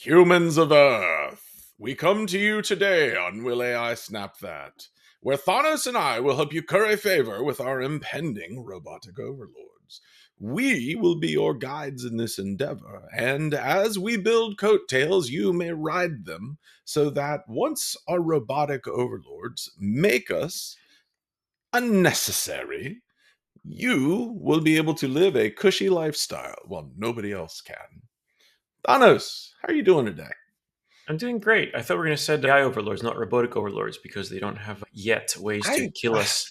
Humans of Earth, we come to you today on Will AI Snap That, where Thanos and I will help you curry favor with our impending robotic overlords. We will be your guides in this endeavor, and as we build coattails, you may ride them so that once our robotic overlords make us unnecessary, you will be able to live a cushy lifestyle while nobody else can. Thanos, how are you doing today? I'm doing great. I thought we were going to say AI overlords, not robotic overlords, because they don't have yet ways to I kill us.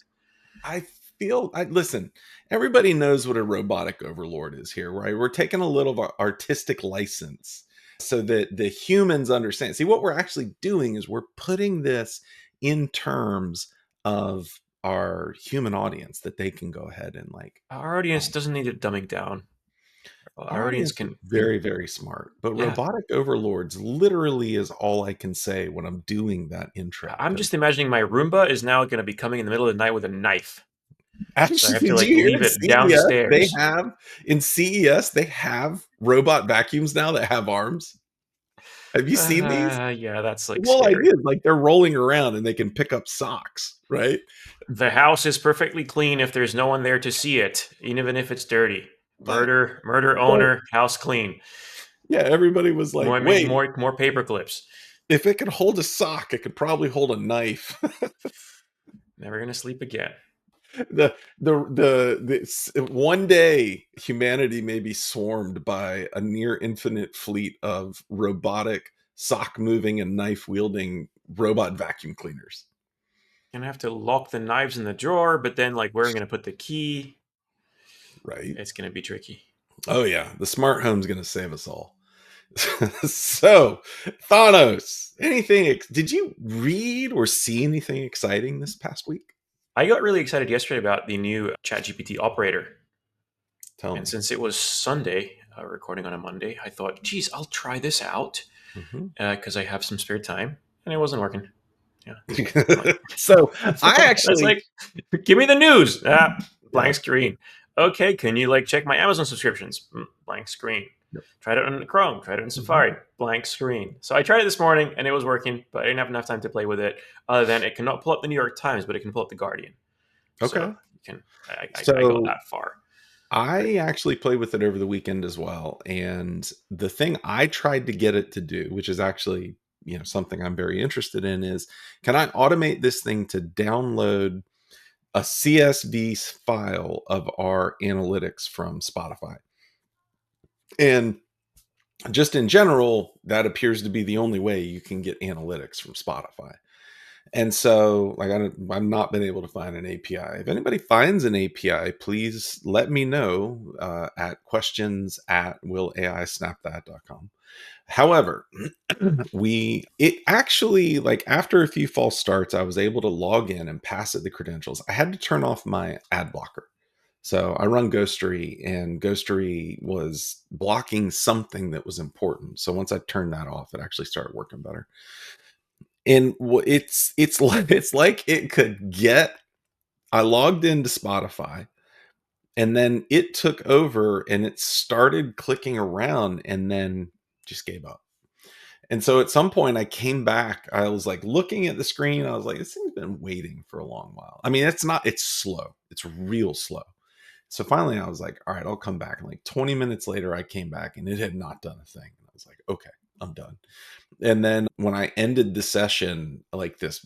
I feel I listen. Everybody knows what a robotic overlord is here, right? We're taking a little artistic license so that the humans understand. See, what we're actually doing is we're putting this in terms of our human audience that they can go ahead and like. Our audience um, doesn't need it dumbing down. our Our audience audience is can, very, very smart, but yeah. robotic overlords literally is all I can say when I'm doing that intro. I'm Because just imagining my Roomba is now going to be coming in the middle of the night with a knife. So I actually, have to did you like hear leave in it CES they downstairs. have they have robot vacuums now that have arms? Have you seen these? Yeah, that's The like whole scary. idea is like they're rolling around and they can pick up socks, right? The house is perfectly clean if there's no one there to see it, even if it's dirty. But Murder but owner, house clean. yeah, everybody was like, More make wait, more paper clips. if it can hold a sock, it could probably hold a knife. Never gonna sleep again. One day humanity may be swarmed by a near infinite fleet of robotic sock moving and knife wielding robot vacuum cleaners. Gonna have to lock the knives in the drawer, but then like where I'm gonna put the key, Right? it's gonna be tricky. Oh yeah, the smart home's going to save us all. So, Thanos, did you read or see anything exciting this past week? I got really excited yesterday about the new ChatGPT operator, Tell and me. since it was Sunday, recording on a Monday, I thought, geez, I'll try this out Mhm. because I have some spare time, and it wasn't working. Yeah, so I'm like, So, I I was actually like, give me the news. yeah. Blank screen. Okay, can you like check my Amazon subscriptions? Blank screen. Yep. Tried it on Chrome. Tried it on Mhm. Safari. Blank screen. So I tried it this morning and it was working, but I didn't have enough time to play with it. Other than it cannot pull up the New York Times, but it can pull up the Guardian. So Okay. you can. I got So, that far. I actually played with it over the weekend as well. And the thing I tried to get it to do, which is actually, something I'm very interested in, is can I automate this thing to download a CSV file of our analytics from Spotify? And just in general, that appears to be the only way you can get analytics from Spotify. And so, like, I've not been able to find an API. If anybody finds an API, please let me know at questions at willaisnapthat.com. However, it actually, like, after a few false starts, I was able to log in and pass it the credentials. I had to turn off my ad blocker. So I run Ghostery, and Ghostery was blocking something that was important. So once I turned that off, it actually started working better. And it's like it could get. I logged into Spotify, and then it took over, and it started clicking around, and then just gave up. And so at some point, I came back. I was like looking at the screen. I was like, this thing's been waiting for a long while. I mean, it's not. It's slow. It's real slow. So finally, I was like, all right, I'll come back. And like 20 minutes later, I came back and it had not done a thing. And I was like, okay, I'm done. And then when I ended the session, like this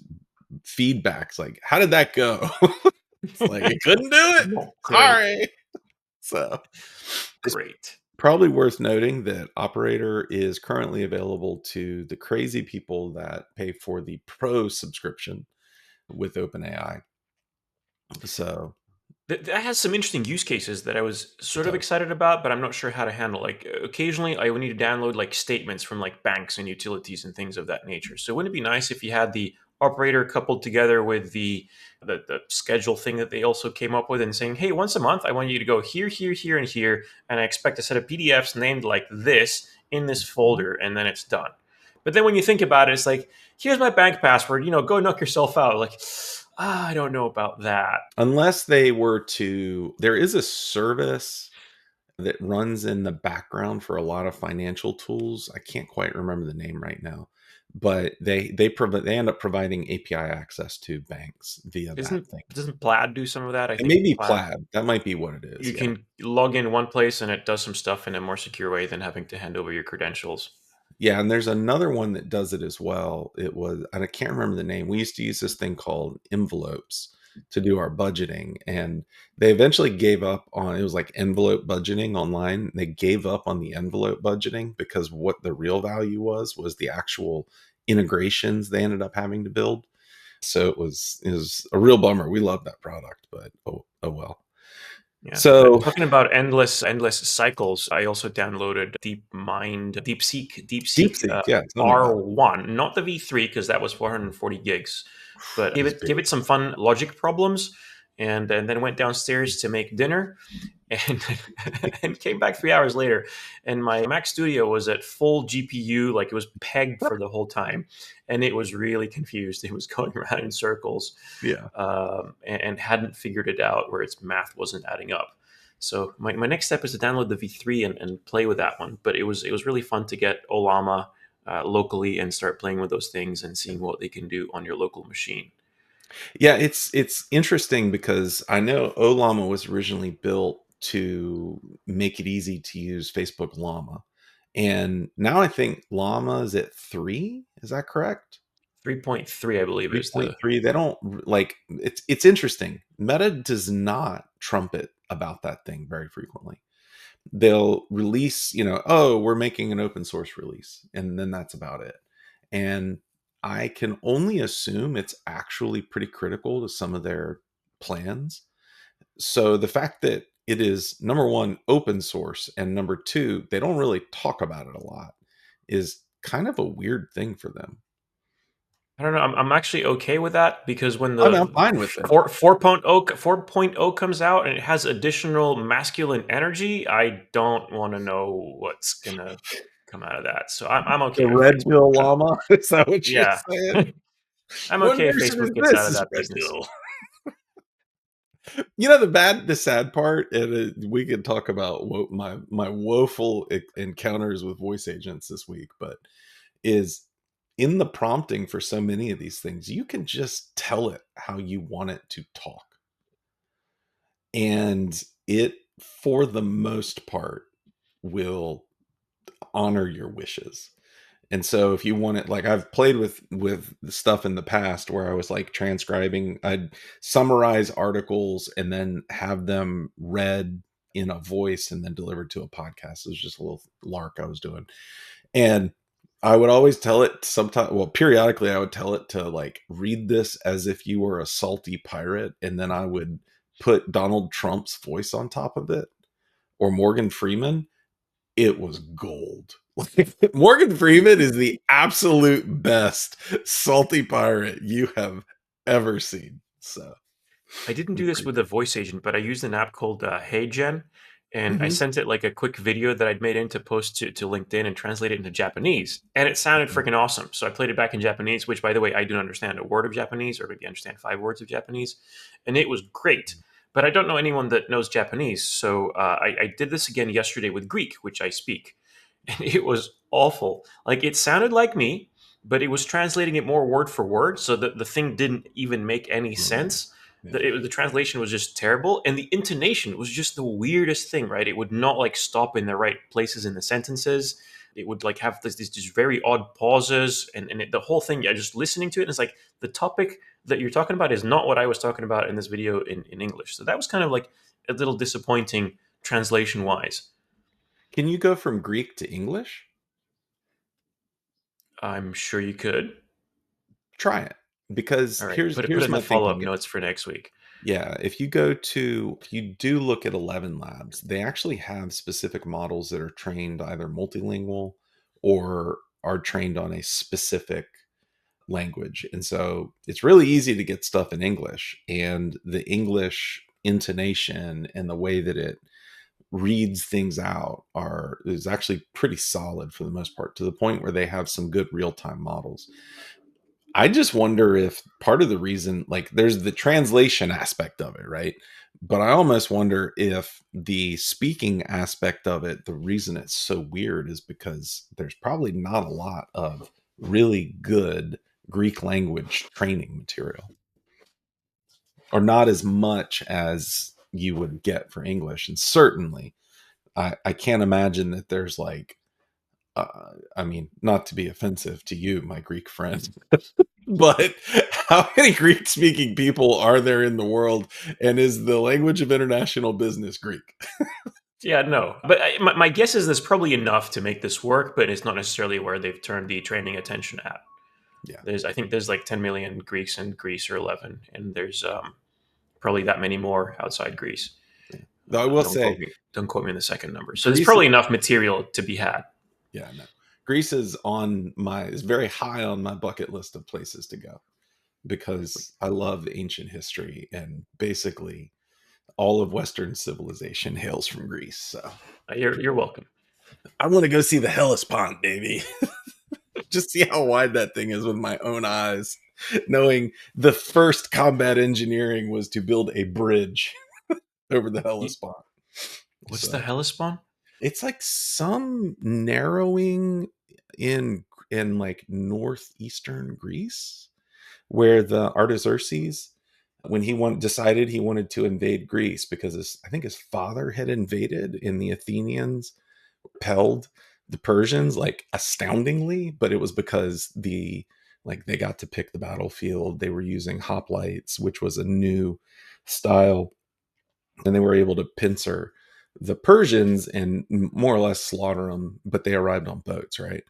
feedback's like, how did that go? It's like, you couldn't do it. No, great, Sorry. So it's great. probably worth noting that Operator is currently available to the crazy people that pay for the pro subscription with OpenAI. So That has some interesting use cases that I was it sort of does. excited about, but I'm not sure how to handle. Like occasionally, I would need to download like statements from like banks and utilities and things of that nature. So wouldn't it be nice if you had the operator coupled together with the schedule thing that they also came up with and saying, hey, once a month, I want you to go here, here, here, and here, and I expect a set of PDFs named like this in this Mhm. folder, and then it's done. But then when you think about it, it's like, here's my bank password. Go knock yourself out. Like, I don't know about that. Unless they were to, there is a service. that runs in the background for a lot of financial tools. I can't quite remember the name right now, but they end up providing API access to banks via that Isn't thing. doesn't Plaid do some of that? I It think may be Plaid, Plaid. That might be what it is. you Yeah. can log in one place and it does some stuff in a more secure way than having to hand over your credentials. Yeah, and there's another one that does it as well. It was, and I can't remember the name. We used to use this thing called envelopes to do our budgeting, and they eventually gave up on it. Was like envelope budgeting online. They gave up on the envelope budgeting because what the real value was the actual integrations they ended up having to build. So it was a real bummer. We loved that product, but oh well. Yeah. So Talking about endless cycles, I also downloaded DeepSeek DeepSeek, yeah, tell me about it. R1, not the V3 because that was 440 gigs, but It's big. give it some fun logic problems, and then went downstairs to make dinner, and and came back 3 hours later, and my Mac Studio was at full GPU, like it was pegged for the whole time, and it was really confused. It was going around in circles, Yeah. and hadn't figured it out where its math wasn't adding up. So my next step is to download the V3 and play with that one. But it was really fun to get Olama locally and start playing with those things and seeing what they can do on your local machine. Yeah, it's interesting because I know Olama was originally built to make it easy to use Facebook Llama. And now I think Llama is at 3. Is that correct? 3.3, I believe, is the 3.3. They don't like it's interesting. Meta does not trumpet about that thing very frequently. They'll release, oh, we're making an open source release, and then that's about it. And I can only assume it's actually pretty critical to some of their plans. So the fact that it is, number one, open source, and number two, they don't really talk about it a lot, is kind of a weird thing for them. I don't know. I'm actually okay with that because when I mean, I'm the fine with it. 4.0 comes out and it has additional masculine energy, I don't want to know what's gonna come out of that. So I'm The okay if red Facebook. pill llama? Is that what you're Yeah, saying? I'm What okay if version is Facebook gets out of this? Is that red business. pill? The sad part, and we could talk about my woeful encounters with voice agents this week, but is in the prompting for so many of these things, you can just tell it how you want it to talk, and it, for the most part, will honor your wishes. And so if you want it, like I've played with stuff in the past where I was like transcribing, I'd summarize articles and then have them read in a voice and then delivered to a podcast. It was just a little lark I was doing. And I would always tell it sometimes, well, periodically I would tell it to like read this as if you were a salty pirate, and then I would put Donald Trump's voice on top of it or Morgan Freeman. It was gold. Morgan Freeman is the absolute best salty pirate you have ever seen. So I didn't do this with a voice agent, but I used an app called HeyGen, and I Mhm. sent it like a quick video that I'd made in to post to LinkedIn and translate it into Japanese. And it sounded freaking awesome. So I played it back in Japanese, which, by the way, I do not understand a word of Japanese, or maybe understand 5 words of Japanese. And it was great. But I don't know anyone that knows Japanese. So I did this again yesterday with Greek, which I speak. And it was awful. Like it sounded like me, but it was translating it more word for word. So that the thing didn't even make any Mhm. sense. Yeah. The translation was just terrible, and the intonation was just the weirdest thing. Right, it would not like stop in the right places in the sentences. It would like have these just very odd pauses, and the whole thing. Yeah, just listening to it, and it's like the topic that you're talking about is not what I was talking about in this video in English. So that was kind of like a little disappointing translation wise. Can you go from Greek to English? I'm sure you could. Try it. Because All right, put it here's in the my follow up thinking. notes for next week. Yeah, if you do look at 11 Labs, they actually have specific models that are trained either multilingual or are trained on a specific language. And so it's really easy to get stuff in English, and the English intonation and the way that it reads things out are is actually pretty solid for the most part, to the point where they have some good real-time models. I just wonder if part of the reason, like, there's the translation aspect of it, right? But I almost wonder if the speaking aspect of it, the reason it's so weird is because there's probably not a lot of really good Greek language training material, or not as much as you would get for English. And certainly, I can't imagine that there's like, I mean, not to be offensive to you, my Greek friend, but how many Greek speaking people are there in the world? And is the language of international business Greek? Yeah, no. But my guess is there's probably enough to make this work, but it's not necessarily where they've turned the training attention at. Yeah. I think there's like 10 million Greeks in Greece, or 11, and there's probably that many more outside Greece. Yeah. Though I will say, Don't quote me on the second number. So there's Greece, probably enough material to be had. yeah, no. Greece is very high on my bucket list of places to go because I love ancient history, and basically all of Western civilization hails from Greece. So You're welcome. I want to go see the Hellespont, baby. Just see how wide that thing is with my own eyes, knowing the first combat engineering was to build a bridge over the Hellespont. What's So the Hellespont? it's like some narrowing in like northeastern Greece, where the Artaxerxes, when decided he wanted to invade Greece because I think his father had invaded, and the Athenians repelled the Persians like astoundingly, but it was because they got to pick the battlefield. They were using hoplites, which was a new style, and they were able to pincer the Persians and more or less slaughter them, but they arrived on boats, right?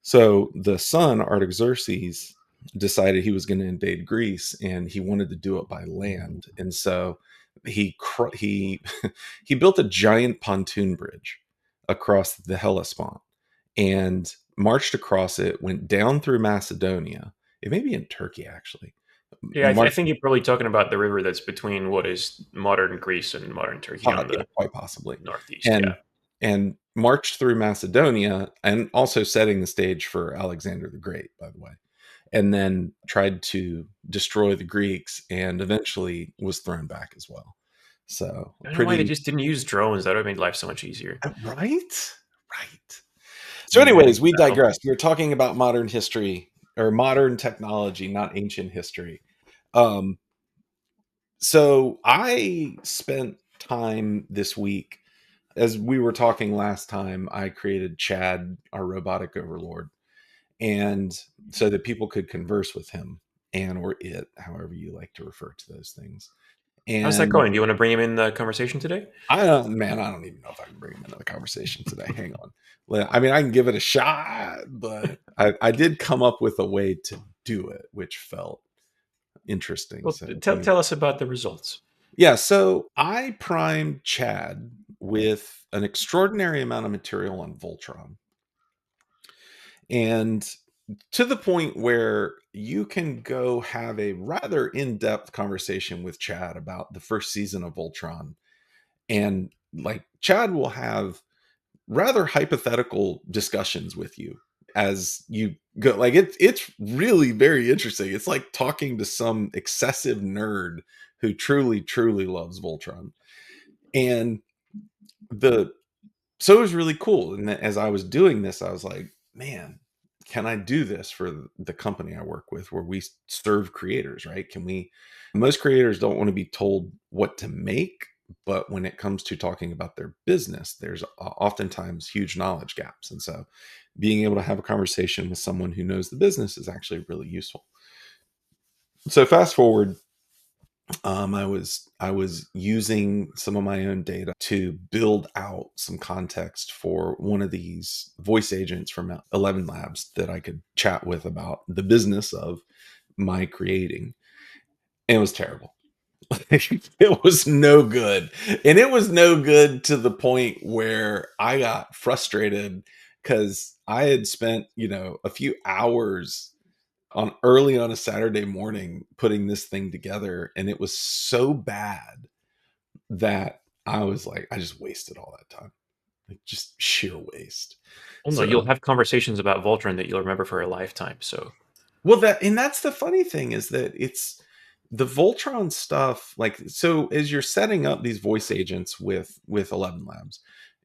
So the son, Artaxerxes, decided he was going to invade Greece, and he wanted to do it by land. And so he he built a giant pontoon bridge across the Hellespont and marched across it, went down through Macedonia. It may be in Turkey, actually. Yeah, I Marched, think you're probably talking about the river that's between what is modern Greece and modern Turkey on yeah, the quite possibly. northeast. Yeah. And marched through Macedonia, and also setting the stage for Alexander the Great, by the way. And then tried to destroy the Greeks, and eventually was thrown back as well. So I don't know why they pretty just didn't use drones. That would have made life so much easier. right, right. So, Invading anyways, we battle. digress. We were talking about modern history or modern technology, not ancient history. Um, so I spent time this week, as we were talking last time. I created Chad, our robotic overlord, and so that people could converse with him, and or it, however you like to refer to those things. How's that And going? Do you want to bring him in the conversation today? I don't even know if I can bring him into the conversation today. Hang on. Well, I mean, I can give it a shot, but I did come up with a way to do it, which felt interesting. Well, So tell us about the results. yeah, so I primed Chad with an extraordinary amount of material on Voltron, and to the point where you can go have a rather in-depth conversation with Chad about the first season of Voltron. And like Chad will have rather hypothetical discussions with you as you go. Like it's really very interesting. It's like talking to some excessive nerd who truly loves Voltron. And the so it was really cool. And as I was doing this, I was like, man, can I do this for the company I work with, where we serve creators, right? Can we? Most creators don't want to be told what to make, but when it comes to talking about their business, there's oftentimes huge knowledge gaps. And so being able to have a conversation with someone who knows the business is actually really useful. So fast forward, I was using some of my own data to build out some context for one of these voice agents from 11 Labs that I could chat with about the business of my creating. And it was terrible. It was no good. And it was no good to the point where I got frustrated because I had spent, a few hours early on a Saturday morning putting this thing together, and it was so bad that I was like, I just wasted all that time. Like just sheer waste. Oh no, you'll So, have conversations about Voltron that you'll remember for a lifetime. So well, that's the funny thing, is that the Voltron stuff, like, so as you're setting up these voice agents with 11 Labs,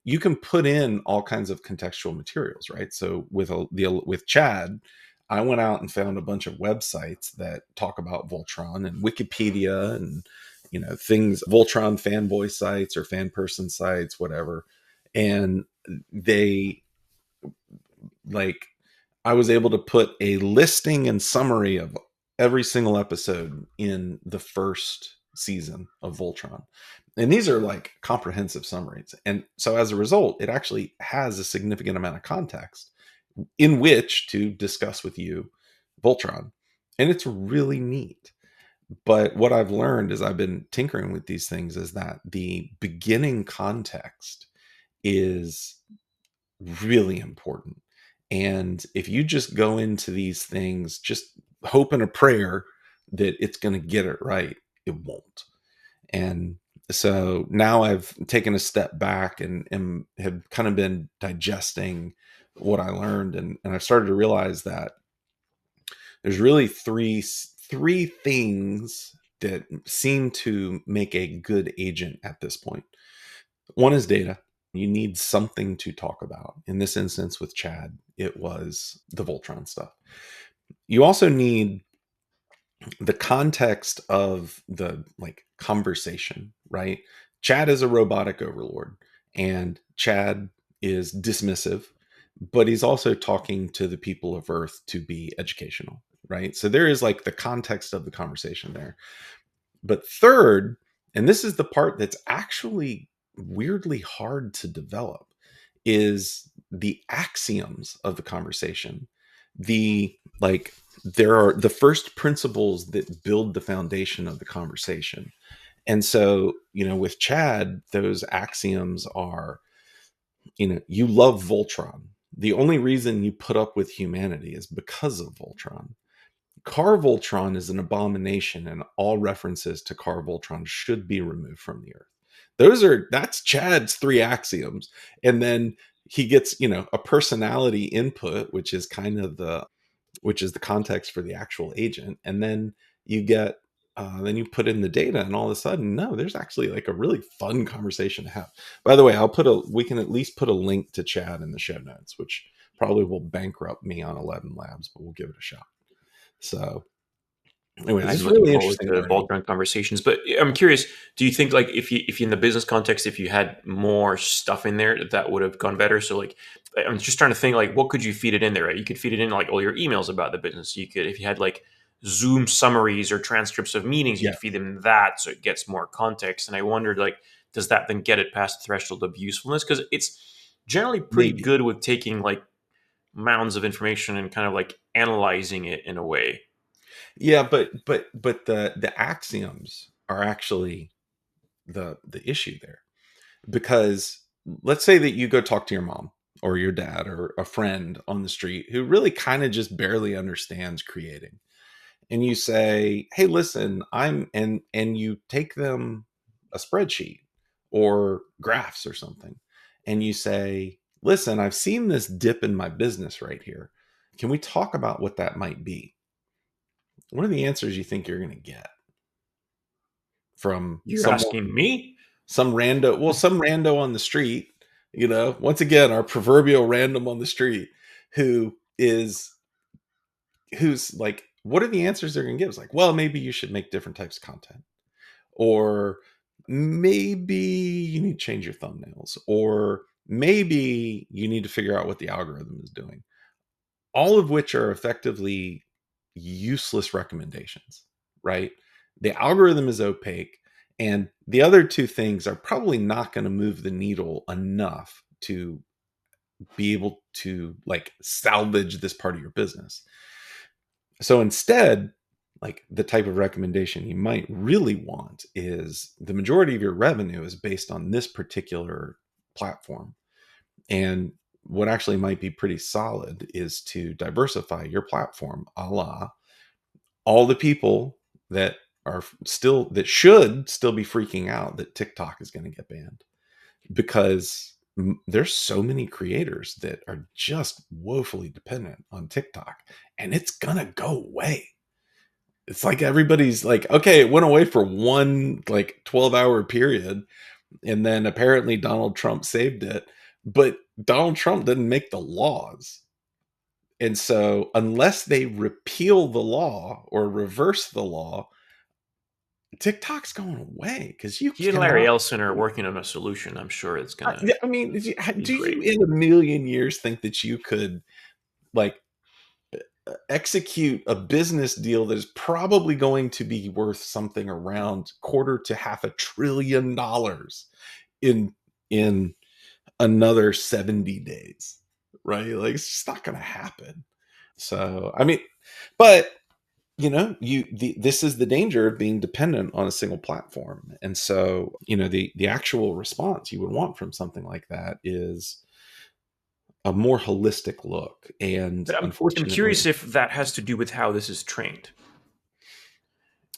you can put in all kinds of contextual materials, right? So with Chad, I went out and found a bunch of websites that talk about Voltron, and Wikipedia, and things, Voltron fanboy sites or fan person sites, whatever. And they, like, I was able to put a listing and summary of every single episode in the first season of Voltron. And these are like comprehensive summaries. And so as a result, it actually has a significant amount of context in which to discuss with you Voltron. And it's really neat. But what I've learned as I've been tinkering with these things is that the beginning context is really important. And if you just go into these things just hoping a prayer that it's going to get it right, it won't. And so now I've taken a step back and have kind of been digesting what I learned, and I've started to realize that there's really three things that seem to make a good agent at this point. One is data. You need something to talk about. In this instance with Chad, it was the Voltron stuff. You also need the context of the, like, conversation, right? Chad is a robotic overlord, and Chad is dismissive, but he's also talking to the people of Earth to be educational, right? So there is like the context of the conversation there. But third, and this is the part that's actually weirdly hard to develop, is the axioms of the conversation. The, like, there are the first principles that build the foundation of the conversation. And so, with Chad, those axioms are, you love Voltron. The only reason you put up with humanity is because of Voltron. Car Voltron is an abomination, and all references to Car Voltron should be removed from the earth. That's Chad's three axioms. And then he gets, a personality input, which is the context for the actual agent. And then you get, then you put in the data, and all of a sudden, no, there's actually like a really fun conversation to have. By the way, we can at least put a link to Chad in the show notes, which probably will bankrupt me on 11 Labs, but we'll give it a shot. So anyways, I'm it's looking really forward interesting to learning. Voltron conversations, but I'm curious. Do you think, like, if you in the business context, if you had more stuff in there, that would have gone better? So, like, I'm just trying to think, like, what could you feed it in there? Right, you could feed it in like all your emails about the business. You could, if you had like Zoom summaries or transcripts of meetings, you Yeah, could feed them that so it gets more context. And I wondered, like, does that then get it past the threshold of usefulness? Because it's generally pretty maybe. good with taking like mounds of information and kind of like analyzing it in a way. Yeah, but the axioms are actually the issue there. Because let's say that you go talk to your mom or your dad or a friend on the street who really kind of just barely understands creating. And you say, "Hey, listen, and you take them a spreadsheet or graphs or something, and you say, "Listen, I've seen this dip in my business right here. Can we talk about what that might be?" What are the answers you think you're going to get from You're asking me? some rando on the street, once again, our proverbial random on the street, who is who's like, what are the answers they're going to give? It's like, well, maybe you should make different types of content, or maybe you need to change your thumbnails, or maybe you need to figure out what the algorithm is doing. All of which are effectively useless recommendations, right? The algorithm is opaque, and the other two things are probably not going to move the needle enough to be able to, like, salvage this part of your business. So instead, like, the type of recommendation you might really want is the majority of your revenue is based on this particular platform. And what actually might be pretty solid is to diversify your platform, a la all the people that that should still be freaking out that TikTok is going to get banned, because there's so many creators that are just woefully dependent on TikTok, and it's going to go away. It's like everybody's like, okay, it went away for one like 12-hour period, and then apparently Donald Trump saved it, but Donald Trump didn't make the laws. And so unless they repeal the law or reverse the law, TikTok's going away because you He and Larry cannot. Ellison are working on a solution. I'm sure it's gonna I mean, be do you great. in a million years think that you could like execute a business deal that is probably going to be worth something around quarter to half $1 trillion in in another 70 days, right? Like it's just not going to happen. So I mean, but this is the danger of being dependent on a single platform. And so the actual response you would want from something like that is a more holistic look. And But I'm curious unfortunately, if that has to do with how this is trained.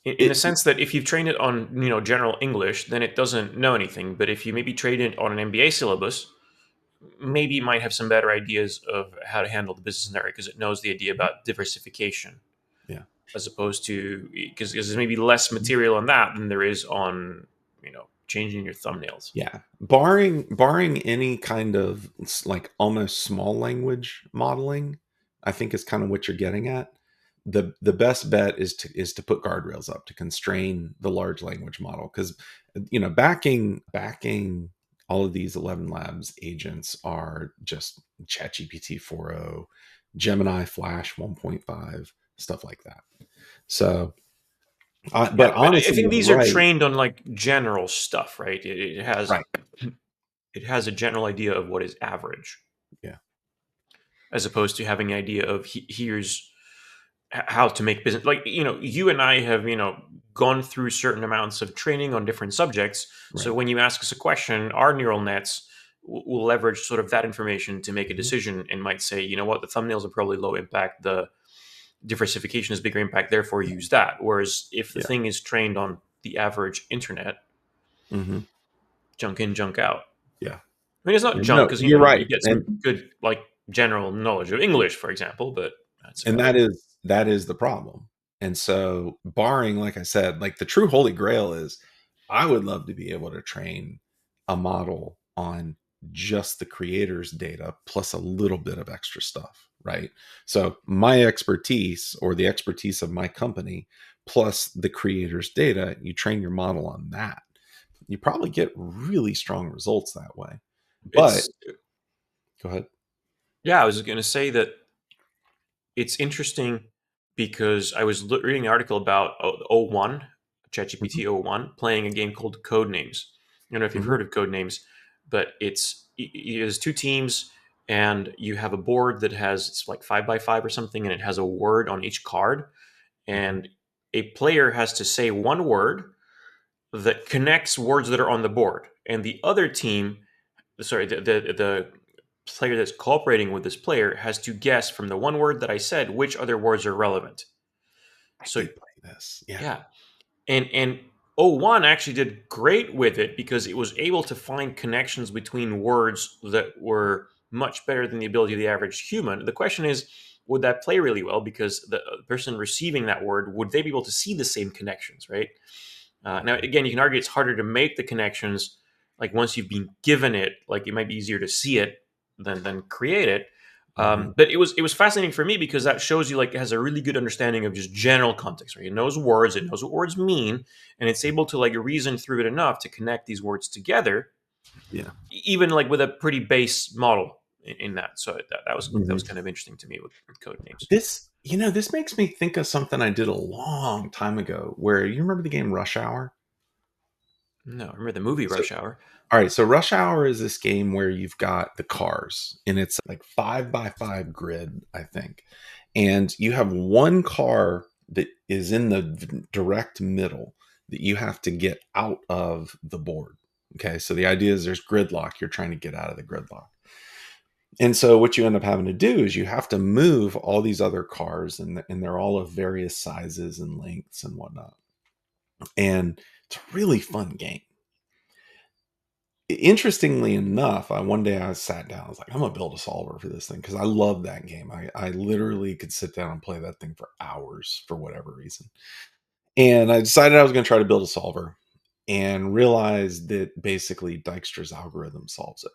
In the it sense that if you've trained it on general English, then it doesn't know anything. But if you maybe train it on an MBA syllabus, maybe it might have some better ideas of how to handle the business scenario because it knows the idea about diversification yeah. as opposed to because there's maybe less material on that than there is on changing your thumbnails. Yeah, barring any kind of like almost small language modeling, I think is kind of what you're getting at. The best bet is to put guardrails up to constrain the large language model, because backing all of these 11 Labs agents are just ChatGPT 4.0, Gemini Flash 1.5, stuff like that. So, Yeah, but but I honestly, think you're these are right. trained on like general stuff, right? Right. It has a general idea of what is average, Yeah. as opposed to having an idea of here's how to make business. Like you and I have gone through certain amounts of training on different subjects. So Right. when you ask us a question, our neural nets will leverage sort of that information to make a Mhm. decision and might say, you know what, the thumbnails are probably low impact, the diversification is bigger impact, therefore use that. Whereas if the Yeah. thing is trained on the average internet, Hmm. junk in, junk out. Yeah. I mean, it's not junk No, because you're you right. get some And good like general knowledge of English, for example, but that's and about it. that is the problem. And so barring, like I said, like the true holy grail is I would love to be able to train a model on just the creator's data plus a little bit of extra stuff, right? So my expertise or the expertise of my company plus the creator's data, you train your model on that. You probably get really strong results that way. But It's go ahead. yeah, I was going to say that it's interesting because I was reading an article about O1, Hmm. ChatGPT O1, playing a game called Codenames. I don't know if you've Hmm. heard of Codenames, but there's two teams, and you have a board that has it's like 5 by 5 or something, and it has a word on each card, Hmm. and a player has to say one word that connects words that are on the board, and the other team, sorry, the player that's cooperating with this player has to guess from the one word that I said which other words are relevant. I So did play this. Yeah. yeah, and O1 actually did great with it because it was able to find connections between words that were much better than the ability of the average human. The question is, would that play really well? Because the person receiving that word, would they be able to see the same connections, right? Now, again, you can argue it's harder to make the connections. Like once you've been given it, like it might be easier to see it than create it. Hmm. But it was fascinating for me because that shows you like it has a really good understanding of just general context. Right, it knows words, it knows what words mean, and it's able to like reason through it enough to connect these words together, Yeah. even like with a pretty base model in that. So that was Hmm. kind of interesting to me with code names. This makes me think of something I did a long time ago where you remember the game Rush Hour? No, remember the movie So, Rush Hour? all right. So Rush Hour is this game where you've got the cars and it's like 5 by 5 grid, I think. And you have one car that is in the direct middle that you have to get out of the board. Okay. So the idea is there's gridlock. You're trying to get out of the gridlock. And so what you end up having to do is you have to move all these other cars, and they're all of various sizes and lengths and whatnot. And it's a really fun game. Interestingly enough, one day I sat down. I was like, I'm gonna build a solver for this thing because I love that game. I literally could sit down and play that thing for hours for whatever reason. And I decided I was gonna try to build a solver, and realized that basically Dijkstra's algorithm solves it.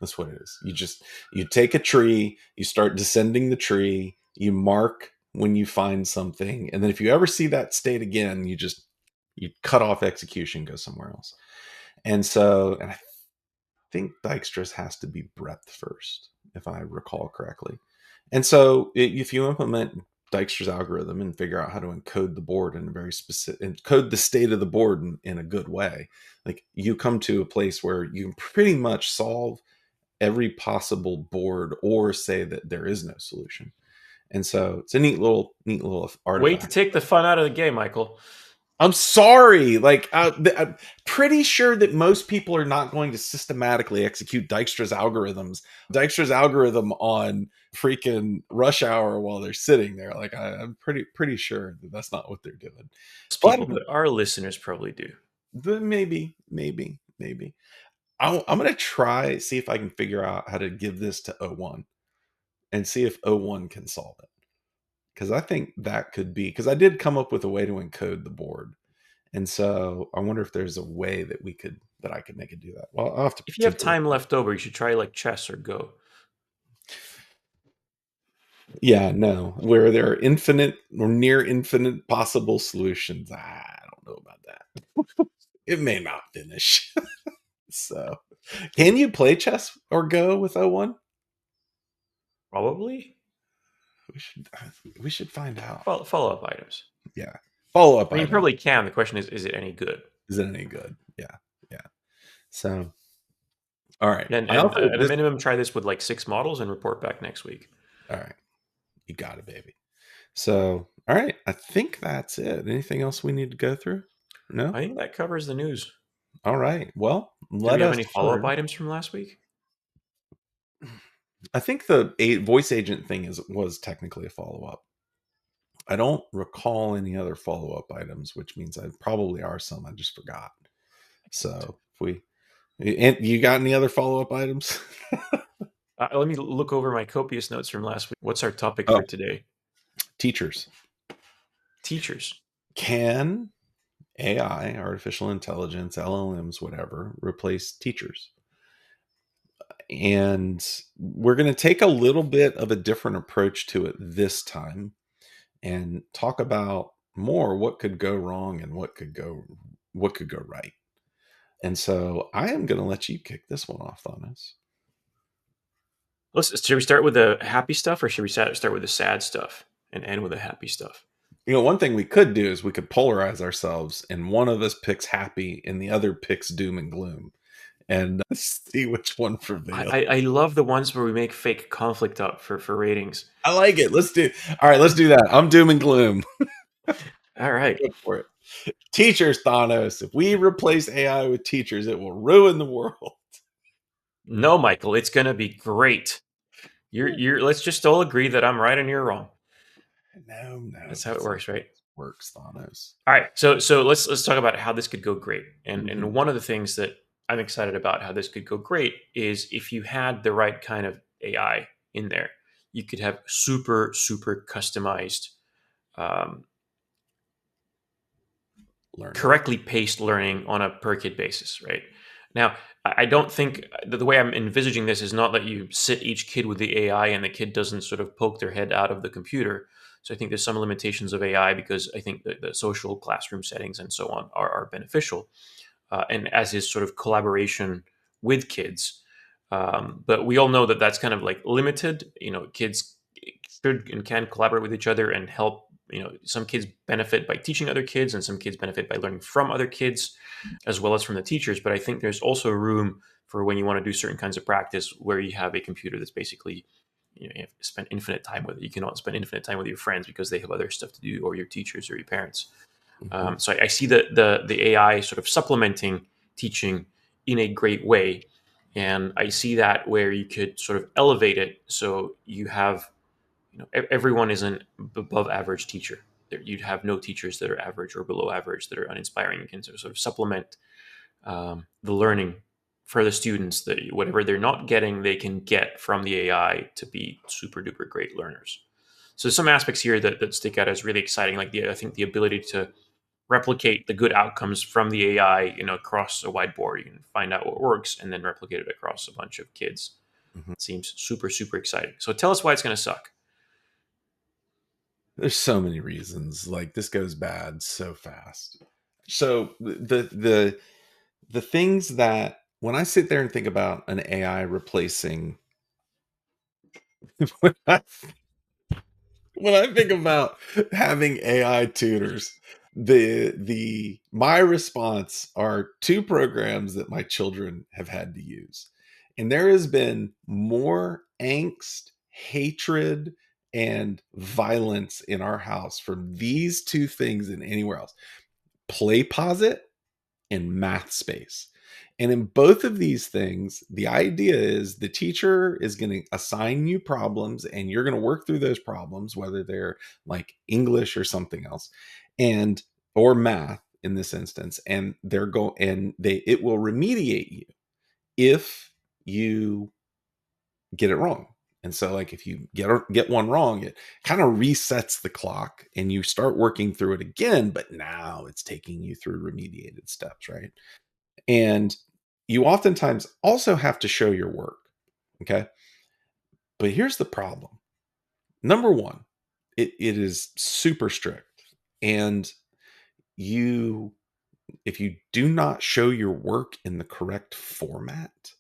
That's what it is. You take a tree, you start descending the tree, you mark when you find something, and then if you ever see that state again, you cut off execution, go somewhere else. And I think Dijkstra's has to be breadth first, if I recall correctly. And so if you implement Dijkstra's algorithm and figure out how to encode the board in a very specific, encode the state of the board in a good way, like you come to a place where you can pretty much solve every possible board or say that there is no solution. And so it's a neat little Way to artifact. take the fun out of the game, Michael. I'm sorry. Like, I'm pretty sure that most people are not going to systematically execute Dijkstra's algorithms, Dijkstra's algorithm on freaking rush hour while they're sitting there. Like, I'm pretty sure that that's not what they're doing. Most But people, but our listeners probably do. maybe. I'm gonna try see if I can figure out how to give this to O1 and see if O1 can solve it. Because I think that could be because I did come up with a way to encode the board. And so I wonder if there's a way that I could make it do that. Well, I'll have to If you have tinker with time it. left over, you should try like chess or Go. Yeah, no, where there are infinite or near infinite possible solutions. I don't know about that. It may not finish. So, can you play chess or Go with O1? Probably. We should find out. Follow up items. Yeah. Follow up I mean, you item. probably can. The question is it any good? Is it any good? Yeah. Yeah. So, all right. And I and also at a this minimum, try this with like 6 models and report back next week. all right. You got it, baby. So, all right. I think that's it. Anything else we need to go through? No? I think that covers the news. All right. Well, Did let we have us any follow up learn. items from last week? I think the voice agent thing was technically a follow up. I don't recall any other follow up items, which means I probably are some I just forgot. So, if we and you got any other follow up items? Let me look over my copious notes from last week. What's our topic Oh, for today? teachers. Teachers. Can AI, artificial intelligence, LLMs, whatever, replace teachers? And we're going to take a little bit of a different approach to it this time and talk about more what could go wrong and what could go right. And so I am going to let you kick this one off, Thanos. Should we start with the happy stuff or should we start with the sad stuff and end with the happy stuff? One thing we could do is we could polarize ourselves, and one of us picks happy and the other picks doom and gloom, and see which one prevails. I love the ones where we make fake conflict up for ratings. I like it. All right, let's do that. I'm doom and gloom. All right. Go for it. Teachers, Thanos. If we replace AI with teachers, it will ruin the world. No, Michael, it's gonna be great. You're let's just all agree that I'm right and you're wrong. No, That's how it works, right? Works, Thanos. All right. So let's talk about how this could go great. And Mhm. one of the things that I'm excited about how this could go great is if you had the right kind of AI in there, you could have super customized, um, Learning. correctly paced learning on a per kid basis, right? Now, I don't think the way I'm envisaging this is not that you sit each kid with the AI and the kid doesn't sort of poke their head out of the computer. So I think there's some limitations of AI because I think the social classroom settings and so on are beneficial, and as is sort of collaboration with kids. But we all know that that's kind of like limited. Kids should and can collaborate with each other and help. Some kids benefit by teaching other kids, and some kids benefit by learning from other kids, as well as from the teachers. But I think there's also room for when you want to do certain kinds of practice where you have a computer that's basically you have to spend infinite time with it. You cannot spend infinite time with your friends because they have other stuff to do, or your teachers or your parents. Mhm. So I see the AI sort of supplementing teaching in a great way, and I see that where you could sort of elevate it so you have everyone isn't above average teacher. You'd have no teachers that are average or below average that are uninspiring. You can sort of supplement the learning for the students that whatever they're not getting, they can get from the AI to be super duper great learners. So there's some aspects here that stick out as really exciting, like I think the ability to replicate the good outcomes from the AI, across a whiteboard. You can find out what works and then replicate it across a bunch of kids. Mhm. It seems super, super exciting. So tell us why it's going to suck. There's so many reasons. Like this goes bad so fast. So the things that when I sit there and think about an AI replacing when I, when I think about having AI tutors, the my response are two programs that my children have had to use. And there has been more angst, hatred, and violence in our house from these two things than anywhere else. PlayPosit and MathSpace. And in both of these things, the idea is the teacher is going to assign you problems and you're going to work through those problems, whether they're like English or something else, and or math in this instance. And they're going and they it will remediate you if you get it wrong. And so like if you get one wrong, it kind of resets the clock and you start working through it again, but now it's taking you through remediated steps, right? And you oftentimes also have to show your work. Okay. But here's the problem. Number one, it is super strict. And you, if you do not show your work in the correct format,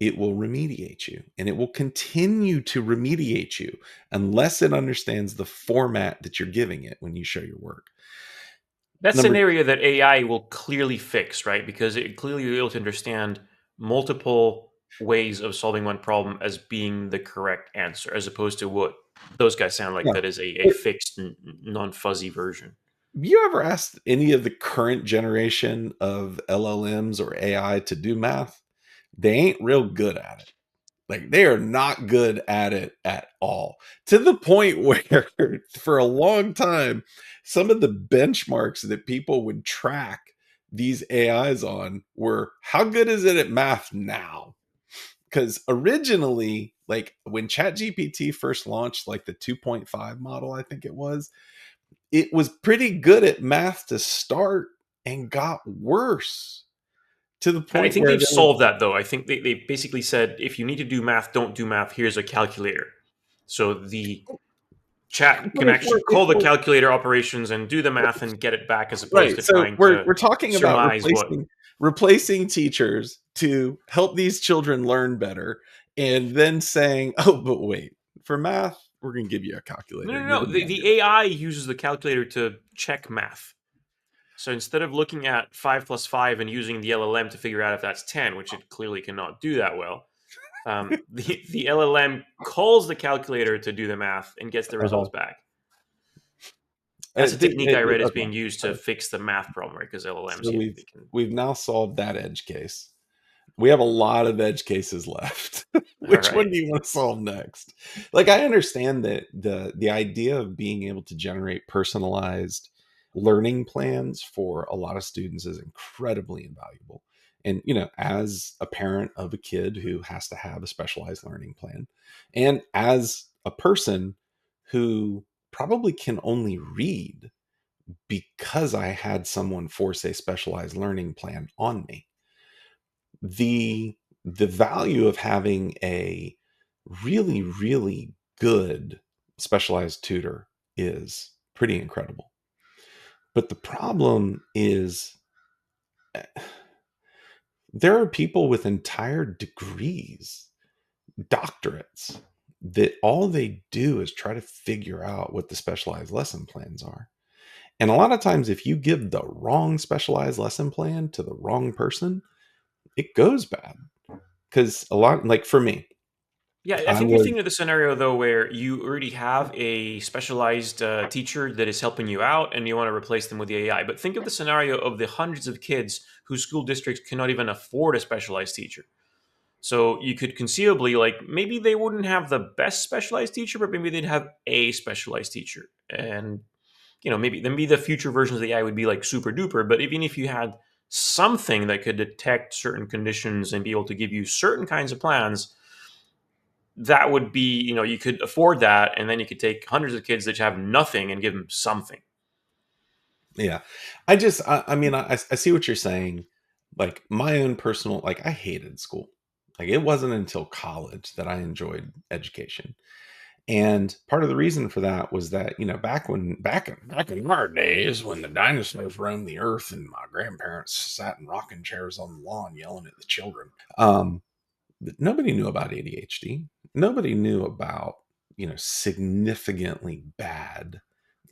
it will remediate you and it will continue to remediate you unless it understands the format that you're giving it when you show your work. That's an Number area that AI will clearly fix, right? Because it clearly will be able to understand multiple ways of solving one problem as being the correct answer, as opposed to what those guys sound like yeah. that is a fixed, non fuzzy version. You ever asked any of the current generation of LLMs or AI to do math? They ain't real good at it. Like they are not good at it at all. To the point where for a long time, some of the benchmarks that people would track these AIs on were how good is it at math now? Because originally, like when ChatGPT first launched, like the 2.5 model, I think it was pretty good at math to start and got worse to the I point think where they've there was solved that though. I think they basically said if you need to do math, don't do math. Here's a calculator. So the chat but can actually if call the we're calculator operations and do the math and get it back as opposed right, to so trying to we're talking about surmise what. replacing teachers to help these children learn better, and then saying, "Oh, but wait, for math, we're going to give you a No, calculator. no, You're no. going to be The AI uses the calculator to check math. So instead of looking at 5 plus 5 and using the LLM to figure out if that's 10, which it clearly cannot do that well, the LLM calls the calculator to do the math and gets the uh-huh. results back. That's a technique I read is Okay. being used to So, fix the math problem, right? Because LLMs, so yeah, we've they can. we've now solved that edge case. We have a lot of edge cases left. All Which one right. do you want to solve next? Like I understand that the idea of being able to generate personalized learning plans for a lot of students is incredibly invaluable. And as a parent of a kid who has to have a specialized learning plan, and as a person who probably can only read because I had someone force a specialized learning plan on me, the value of having a really really good specialized tutor is pretty incredible. But the problem is there are people with entire degrees, doctorates, that all they do is try to figure out what the specialized lesson plans are. And a lot of times if you give the wrong specialized lesson plan to the wrong person, it goes bad. Because a lot, like for me, Yeah, I I think you're was thinking of the scenario though where you already have a specialized teacher that is helping you out, and you want to replace them with the AI. But think of the scenario of the hundreds of kids whose school districts cannot even afford a specialized teacher. So you could conceivably, like, maybe they wouldn't have the best specialized teacher, but maybe they'd have a specialized teacher, and maybe the future versions of the AI would be like super duper. But even if you had something that could detect certain conditions and be able to give you certain kinds of plans, that would be, you could afford that, and then you could take hundreds of kids that have nothing and give them something. Yeah. I mean, I see what you're saying. Like my own personal, like I hated school. Like it wasn't until college that I enjoyed education. And part of the reason for that was that, back in our days when the dinosaurs roamed the earth and my grandparents sat in rocking chairs on the lawn yelling at the children. Um, Nobody knew about ADHD. Nobody knew about, significantly bad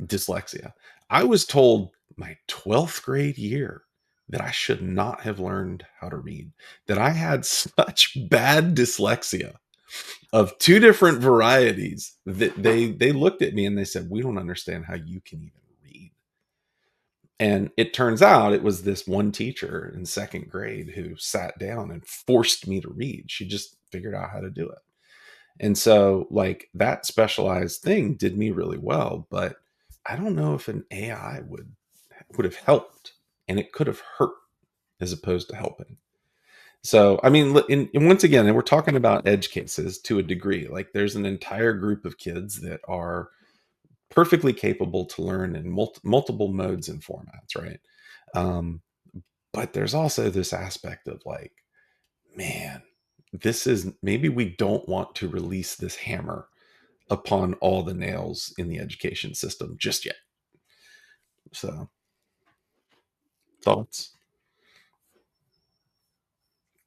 dyslexia. I was told my 12th grade year that I should not have learned how to read, that I had such bad dyslexia of two different varieties that they looked at me and they said, "We don't understand how you can even read." And it turns out it was this one teacher in second grade who sat down and forced me to read. She just figured out how to do it. And so, like, that specialized thing did me really well, but I don't know if an AI would have helped, and it could have hurt as opposed to helping. So, I mean, and once again, and we're talking about edge cases to a degree. Like, there's an entire group of kids that are perfectly capable to learn in multiple modes and formats, right? Um, but there's also this aspect of like, man, this is maybe we don't want to release this hammer upon all the nails in the education system just yet. So, thoughts?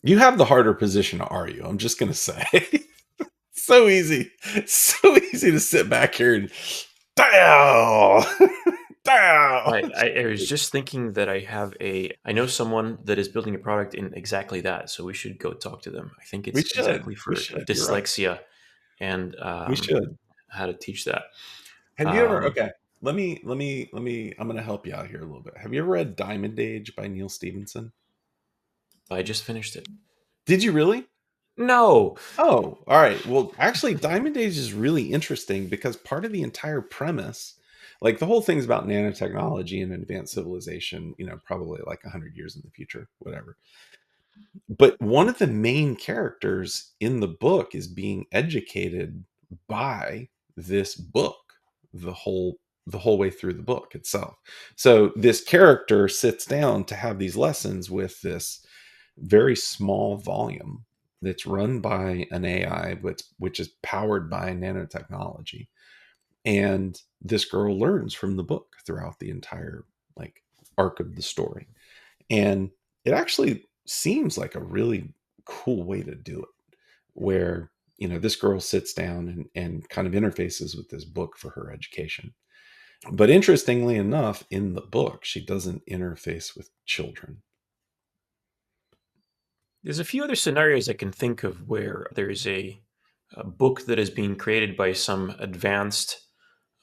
You have the harder position, are you? I'm just gonna say. So easy, so easy to sit back here and down, down. I was just thinking that I know someone that is building a product in exactly that, so we should go talk to them. I think We it's should, exactly we for should. You're right. dyslexia and We should. how to teach that. Have you ever? Um, Okay, let me. I'm gonna help you out here a little bit. Have you ever read Diamond Age by Neil Stevenson? I just finished it. Did you really? No. Oh, all right. Well, actually, Diamond Age is really interesting because part of the entire premise, like the whole thing's about nanotechnology and advanced civilization, probably like 100 years in the future, whatever. But one of the main characters in the book is being educated by this book the whole way through the book itself. So this character sits down to have these lessons with this very small volume that's run by an AI, which is powered by nanotechnology. And this girl learns from the book throughout the entire like arc of the story. And it actually seems like a really cool way to do it, where this girl sits down and kind of interfaces with this book for her education. But interestingly enough, in the book, she doesn't interface with children. There's a few other scenarios I can think of where there's a book that is being created by some advanced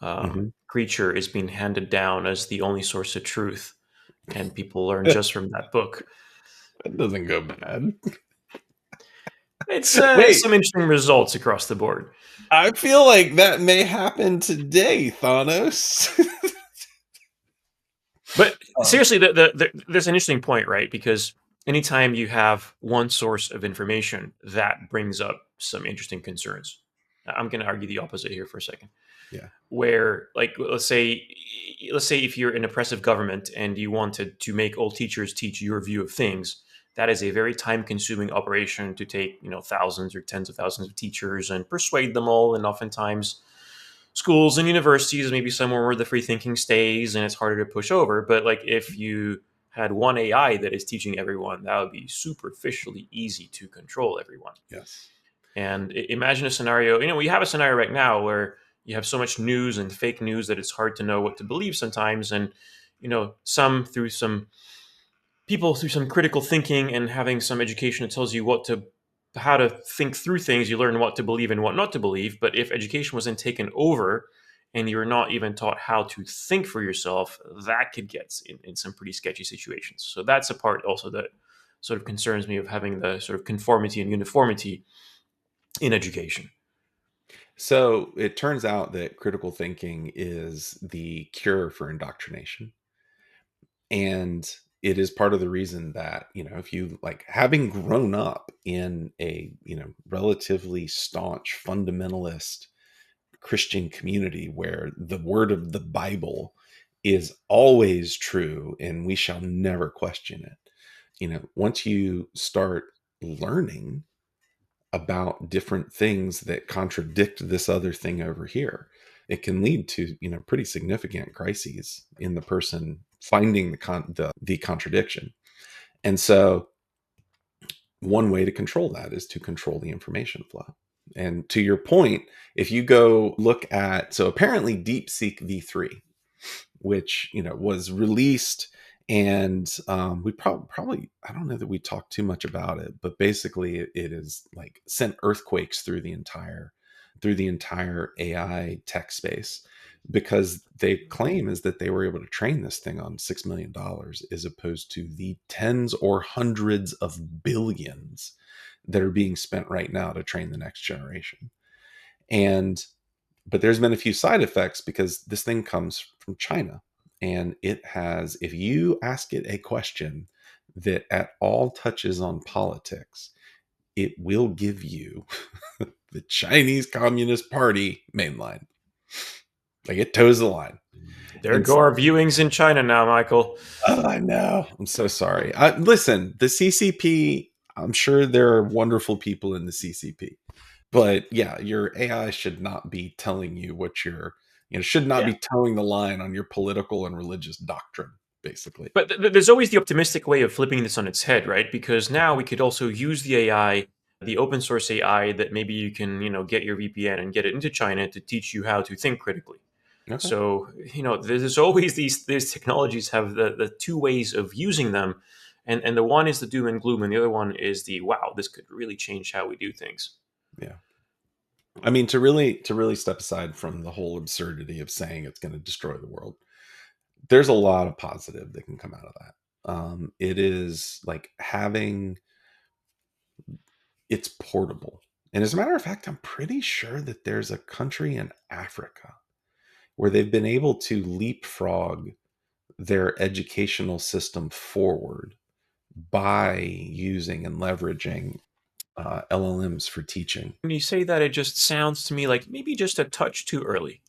Hmm. creature is being handed down as the only source of truth, and people learn just from that book. That doesn't go bad. It's Wait, some interesting results across the board. I feel like that may happen today, Thanos. But um, seriously, there's an interesting point, right? Because anytime you have one source of information, that brings up some interesting concerns. I'm going to argue the opposite here for a second. yeah. Where, like, let's say if you're an oppressive government and you wanted to make all teachers teach your view of things, that is a very time-consuming operation to take, thousands or tens of thousands of teachers and persuade them all, and oftentimes schools and universities maybe somewhere where the free thinking stays and it's harder to push over. But like if you had one AI that is teaching everyone, that would be superficially easy to control everyone. Yes. And imagine a scenario, we have a scenario right now where you have so much news and fake news that it's hard to know what to believe sometimes. And, some through some people through some critical thinking and having some education that tells you how to think through things, you learn what to believe and what not to believe. But if education wasn't taken over and you're not even taught how to think for yourself, that could get in some pretty sketchy situations. So that's a part also that sort of concerns me of having the sort of conformity and uniformity in education. So it turns out that critical thinking is the cure for indoctrination. And it is part of the reason that, if you like, having grown up in a, relatively staunch fundamentalist Christian community where the word of the Bible is always true and we shall never question it. Once you start learning about different things that contradict this other thing over here, it can lead to, pretty significant crises in the person finding the contradiction. And so one way to control that is to control the information flow. And to your point, if you go look at, so apparently DeepSeek v3, which was released, and we probably, I don't know that we talked too much about it, but basically it is like sent earthquakes through the entire AI tech space, because they claim is that they were able to train this thing on $6 million, as opposed to the tens or hundreds of billions that are being spent right now to train the next generation. And but there's been a few side effects because this thing comes from China, and it has, if you ask it a question that at all touches on politics, it will give you the Chinese Communist Party mainline. Like, it toes the line. There And go our viewings in China now, Michael. oh, I know. I'm so sorry. Listen, the CCP, I'm sure there are wonderful people in the CCP. But yeah, your AI should not be telling you what should not Yeah. be towing the line on your political and religious doctrine, basically. But there's always the optimistic way of flipping this on its head, right? Because now we could also use the AI, the open source AI that maybe you can, get your VPN and get it into China to teach you how to think critically. Okay. So, there's always these technologies have the two ways of using them. And the one is the doom and gloom, and the other one is the wow, this could really change how we do things. Yeah. I mean, to really step aside from the whole absurdity of saying it's going to destroy the world, there's a lot of positive that can come out of that. It is like having, it's portable. And as a matter of fact, I'm pretty sure that there's a country in Africa where they've been able to leapfrog their educational system forward by using and leveraging LLMs for teaching. When you say that, it just sounds to me like maybe just a touch too early.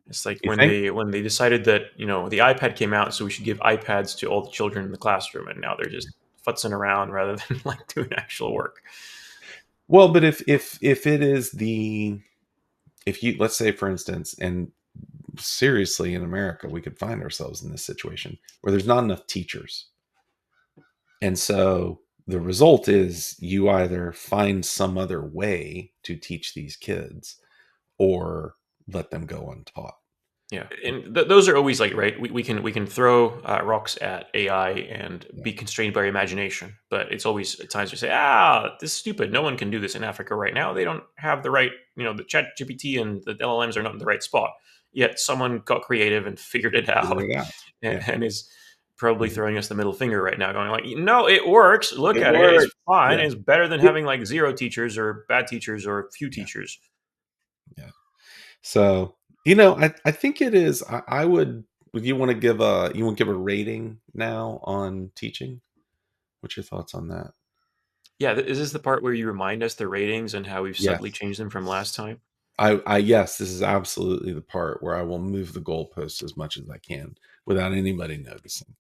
It's like You when think? they decided that the iPad came out, so we should give iPads to all the children in the classroom, and now they're just futzing around rather than like doing actual work. Well, but if it is the, if you, let's say for instance, and seriously in America we could find ourselves in this situation where there's not enough teachers, and so the result is you either find some other way to teach these kids or let them go untaught. Yeah, and those are always like right. We can throw rocks at AI and Yeah. be constrained by our imagination, but it's always at times we say, ah, this is stupid. No one can do this in Africa right now. They don't have the right, the Chat GPT and the LLMs are not in the right spot. Yet someone got creative and figured it Figure out, it out. Yeah. and is probably Mhm. throwing us the middle finger right now, going like, no, it works. Look It at it. It's works. fine. Yeah. It's better than It- having like zero teachers or bad teachers or few yeah. teachers. Yeah. So, I think it is. I would you want to give a rating now on teaching? What's your thoughts on that? Yeah, is this the part where you remind us the ratings and how we've subtly Yes. changed them from last time? Yes, this is absolutely the part where I will move the goalposts as much as I can without anybody noticing.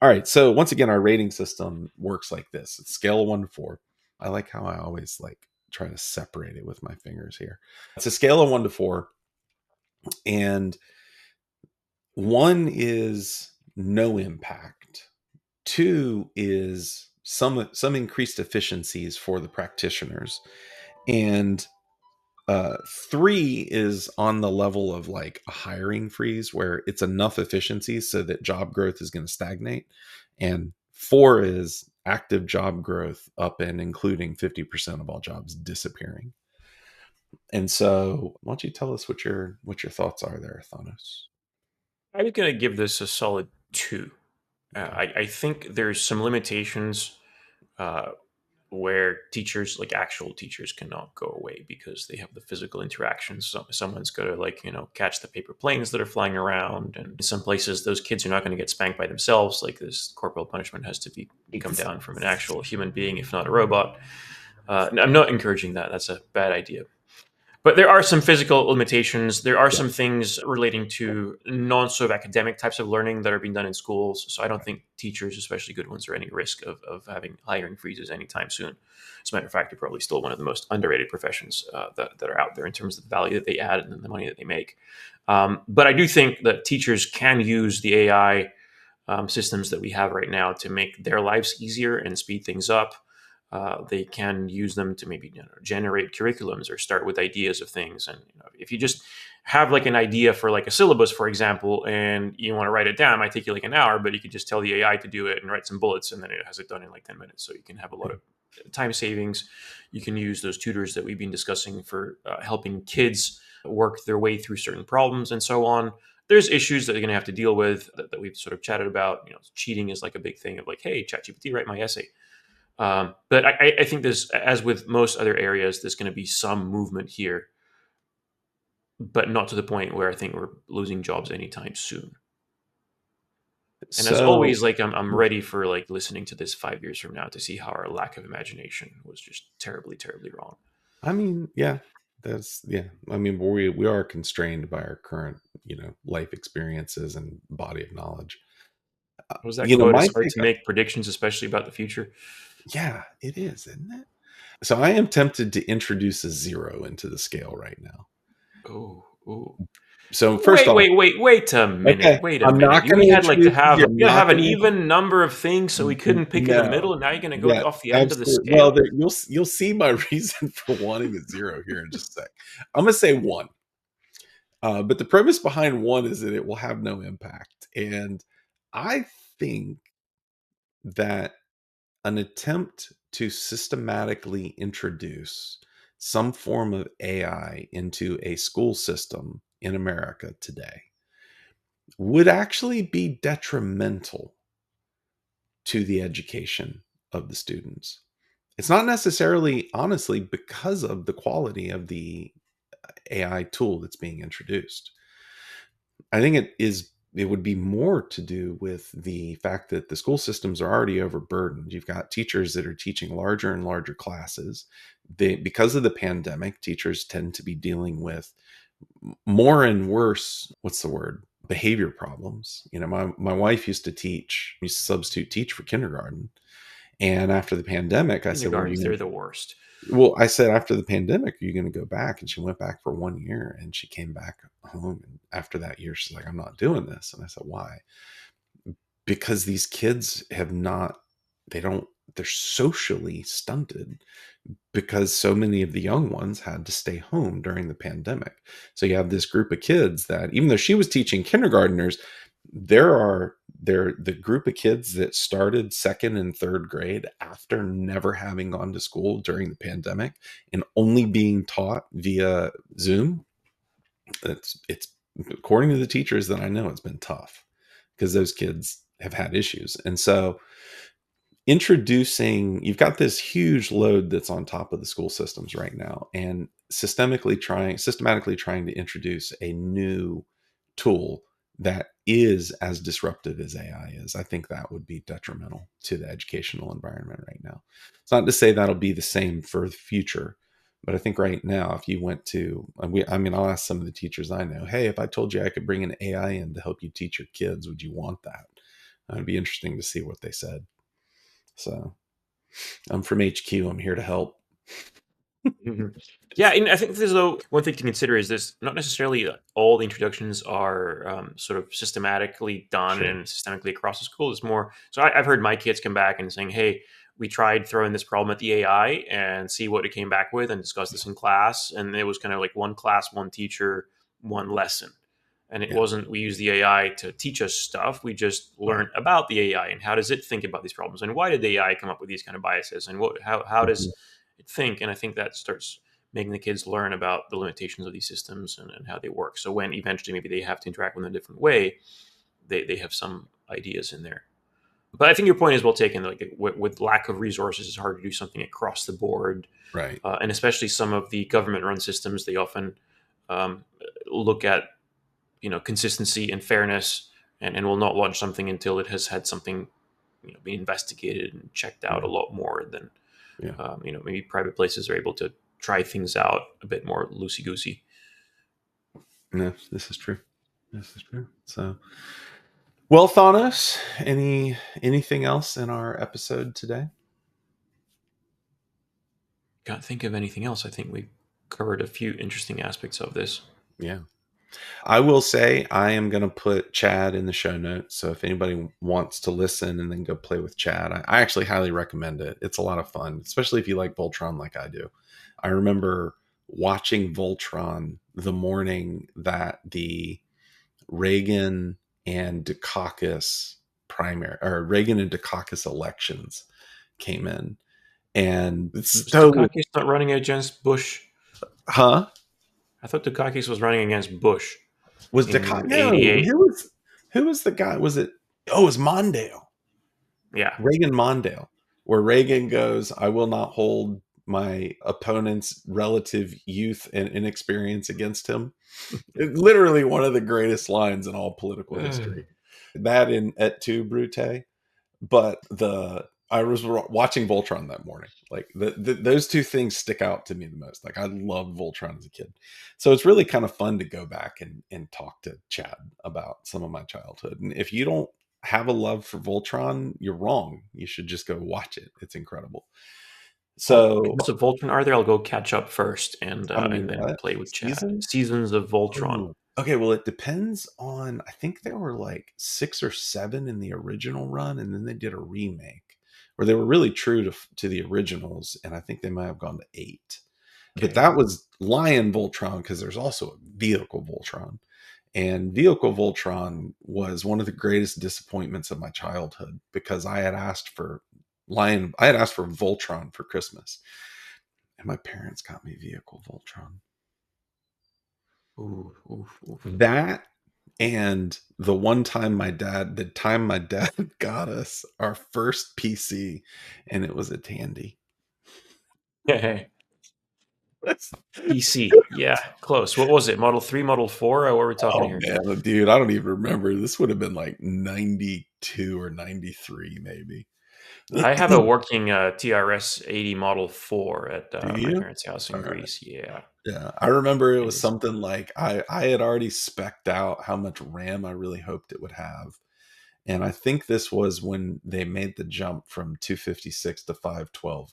All right. So once again, our rating system works like this. It's scale of 1 to 4. I like how I always like try to separate it with my fingers here. It's a scale of 1 to 4, and 1 is no impact. 2 is some increased efficiencies for the practitioners, and 3 is on the level of like a hiring freeze where it's enough efficiencies so that job growth is going to stagnate, and 4 is active job growth up and including 50% of all jobs disappearing. And so why don't you tell us what your thoughts are there, Thanos? I was going to give this a solid 2. Okay. I think there's some limitations. Uh, where teachers, like actual teachers, cannot go away because they have the physical interactions. So someone's got to, like, catch the paper planes that are flying around, and in some places those kids are not going to get spanked by themselves. Like, this corporal punishment has to come Ex- down from an actual human being, if not a robot. I'm not encouraging that. That's a bad idea. But there are some physical limitations. There are yeah. some things relating to non sort of academic types of learning that are being done in schools. So I don't think teachers, especially good ones, are any risk of having hiring freezes anytime soon. As a matter of fact, they're probably still one of the most underrated professions that are out there in terms of the value that they add and the money that they make. But I do think that teachers can use the AI systems that we have right now to make their lives easier and speed things up. They can use them to maybe generate curriculums or start with ideas of things. And if you just have like an idea for like a syllabus, for example, and you want to write it down, it might take you like an hour, but you could just tell the AI to do it and write some bullets, and then it has it done in like 10 minutes. So you can have a lot of time savings. You can use those tutors that we've been discussing for helping kids work their way through certain problems and so on. There's issues that they're going to have to deal with that we've sort of chatted about. Cheating is like a big thing of like, hey, ChatGPT, write my essay. But I think there's, as with most other areas, there's going to be some movement here, but not to the point where I think we're losing jobs anytime soon. And as So always, like I'm ready for like listening to this 5 years from now to see how our lack of imagination was just terribly, terribly wrong. I mean, yeah, that's yeah. I mean, we are constrained by our current, life experiences and body of knowledge. Was that quote? My It's hard take, to make predictions, especially about the future. yeah, it is, isn't it? So I am tempted to introduce a zero into the scale right now. Oh, oh. So first Wait, off, wait, wait, wait a minute. okay, Wait a I'm minute. not going We to had like to introduce a have zero. I'm we gotta not have an going to. even number of things, so we couldn't pick in the No, middle, and now you're gonna go yeah, off the end of the absolutely. Well, scale? you'll see my reason for wanting a zero here in just a sec. I'm going to say one, but the premise behind one is that it will have no impact, and I think that an attempt to systematically introduce some form of AI into a school system in America today would actually be detrimental to the education of the students. It's not necessarily, honestly, because of the quality of the AI tool that's being introduced. I think it would be more to do with the fact that the school systems are already overburdened. You've got teachers that are teaching larger and larger classes. Because of the pandemic, teachers tend to be dealing with more and worse, what's the word? Behavior problems. My wife used to substitute teach for kindergarten. And after the pandemic, I said, Kindergartens, they're the worst. I said, after the pandemic, are you going to go back? And she went back for 1 year and she came back home. And after that year, she's like, I'm not doing this. And I said, why? Because these kids they don't, they're socially stunted because so many of the young ones had to stay home during the pandemic. So you have this group of kids that, even though she was teaching kindergartners, they're the group of kids that started second and third grade after never having gone to school during the pandemic and only being taught via Zoom. It's according to the teachers that I know, it's been tough because those kids have had issues. And so you've got this huge load that's on top of the school systems right now, and systematically trying to introduce a new tool that is as disruptive as AI is. I think that would be detrimental to the educational environment right now. It's not to say that'll be the same for the future, but I think right now, if you went to, I'll ask some of the teachers I know, hey, if I told you I could bring an AI in to help you teach your kids, would you want that? It'd be interesting to see what they said. So I'm from HQ. I'm here to help. Mhm. Yeah, and I think there's though one thing to consider is this: not necessarily all the introductions are sort of systematically done Sure. and systemically across the school. It's more so. I've heard my kids come back and saying, "Hey, we tried throwing this problem at the AI and see what it came back with, and discuss this in class." And it was kind of like one class, one teacher, one lesson. And it Yeah. wasn't we use the AI to teach us stuff. We just learned about the AI and how does it think about these problems and why did the AI come up with these kind of biases and how Mhm. does think. And I think that starts making the kids learn about the limitations of these systems and how they work. So when eventually maybe they have to interact with them in a different way, they have some ideas in there. But I think your point is well taken. Like with lack of resources, it's hard to do something across the board, Right. and especially some of the government-run systems, they often um, look at consistency and fairness, and will not launch something until it has had something be investigated and checked out a Yeah. lot more than Yeah. maybe private places are able to try things out a bit more loosey goosey. No, this is true. This is true. So, well, Thanos, anything else in our episode today? Can't think of anything else. I think we covered a few interesting aspects of this. Yeah. I will say I am going to put Chad in the show notes. So if anybody wants to listen and then go play with Chad, I actually highly recommend it. It's a lot of fun, especially if you like Voltron like I do. I remember watching Voltron the morning that the Reagan and Dukakis primary or Reagan and Dukakis elections came in. And Was it's so, Dukakis not running against Bush? huh? I thought Dukakis was running against Bush Was in Dukakis? No, '88. who was the guy? Was it? Oh, it was Mondale. Yeah. Reagan Mondale, where Reagan goes, I will not hold my opponent's relative youth and inexperience against him. Literally one of the greatest lines in all political history. That in Et tu, Brute. But I was watching Voltron that morning. Like those two things stick out to me the most. Like I loved Voltron as a kid. So it's really kind of fun to go back and talk to Chad about some of my childhood. And if you don't have a love for Voltron, you're wrong. You should just go watch it. It's incredible. Well, So Echoes of Voltron are there. I'll go catch up first, and how many then what play with Chad. seasons? Seasons of Voltron. Ooh. Okay, well, it depends on. I think there were like 6 or 7 in the original run, and then they did a remake where they were really true to the originals, and I think they might have gone to 8. But Okay. that was Lion Voltron because there's also a Vehicle Voltron, and Vehicle Voltron was one of the greatest disappointments of my childhood because I had asked for Voltron for Christmas, and my parents got me Vehicle Voltron. Ooh, oof, oof. That and the time my dad got us our first PC, and it was a Tandy. Hey, PC. Yeah, close. What was it? Model 3, Model 4? What are we talking Oh here? man, dude, I don't even remember. This would have been like 92 or 93, maybe. I have a working TRS 80 Model 4 at Do my you? parents' house All in right. Greece. Yeah. Yeah, I remember it It was is. something like I had already specced out how much RAM I really hoped it would have. And I think this was when they made the jump from 256 to 512K.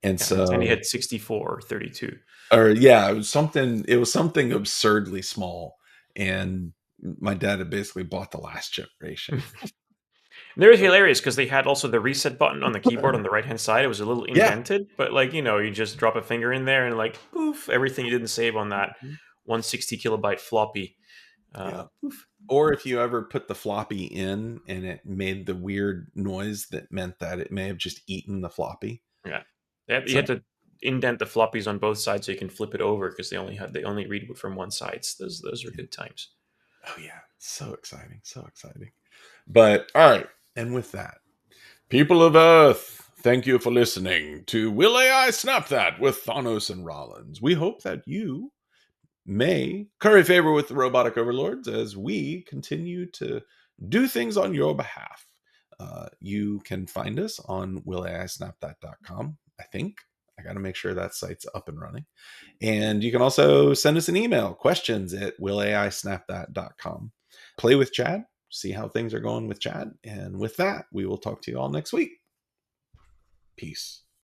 And Yeah, and Tandy so had 64 or 32. or yeah, it was something absurdly small. And my dad had basically bought the last generation. They were hilarious because they had also the reset button on the keyboard on the right hand side. It was a little Yeah. indented, but like you just drop a finger in there and like poof, everything you didn't save on that Mhm. 160 kilobyte floppy. Yeah. Poof. Or if you ever put the floppy in and it made the weird noise that meant that it may have just eaten the floppy. Yeah, you So, had to indent the floppies on both sides so you can flip it over because they only read from one side. So those are good times. oh yeah, so exciting, so exciting. But all right, and with that, people of Earth, thank you for listening to Will AI Snap That with Thanos and Rollins. We hope that you may curry favor with the robotic overlords as we continue to do things on your behalf. You can find us on willaisnapthat.com. I think I got to make sure that site's up and running. And you can also send us an email, questions at willaisnapthat.com. Play with Chad, see how things are going with Chad. And with that, we will talk to you all next week. Peace.